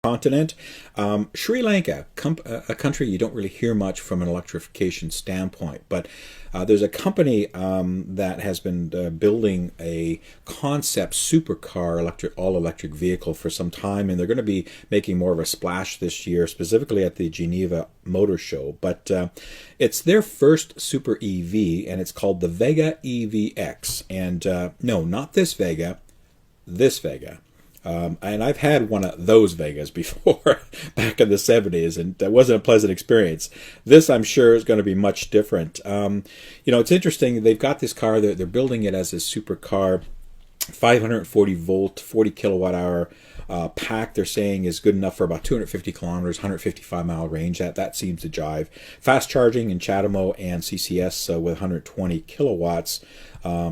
continent. Sri Lanka, a country you don't really hear much from an electrification standpoint, but there's a company that has been building a concept supercar all-electric vehicle for some time, and they're going to be making more of a splash this year, specifically at the Geneva Motor Show. But it's their first super EV, and it's called the Wega EVX. And no, not this Wega, this Wega. And I've had one of those Vegas before back in the 70s, and that wasn't a pleasant experience. This, I'm sure, is going to be much different. It's interesting. They've got this car, they're building it as a supercar, 540 volt, 40 kilowatt hour pack, they're saying, is good enough for about 250 kilometers, 155 mile range. That seems to jive. Fast charging in CHAdeMO and CCS with 120 kilowatts.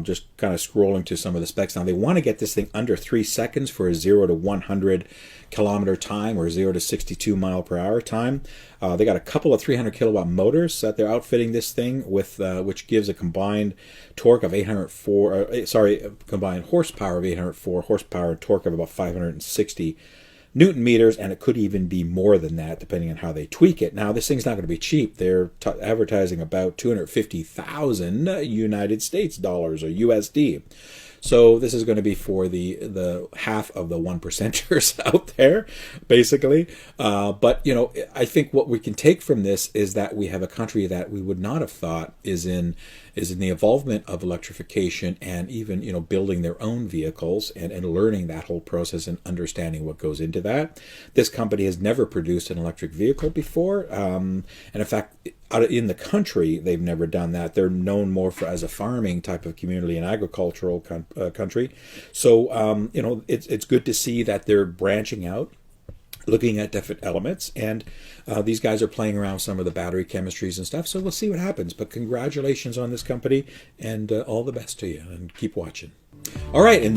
Just kind of scrolling to some of the specs. Now, they want to get this thing under 3 seconds for a 0 to 100 kilometer time, or 0 to 62 mile per hour time. They got a couple of 300 kilowatt motors that they're outfitting this thing with, which gives a combined torque of combined horsepower of 804 horsepower and torque of about 560 Newton meters, and it could even be more than that depending on how they tweak it. Now, this thing's not going to be cheap. They're advertising about 250,000 United States dollars, or USD. So this is going to be for the half of the 1%ers out there, basically. But I think what we can take from this is that we have a country that we would not have thought is in the involvement of electrification, and even building their own vehicles and learning that whole process and understanding what goes into that. This company has never produced an electric vehicle before, and in fact, in the country, they've never done that. They're known more as a farming type of community and agricultural country. So, it's good to see that they're branching out, looking at different elements, and these guys are playing around with some of the battery chemistries and stuff. So we'll see what happens. But congratulations on this company, and all the best to you, and keep watching. All right. And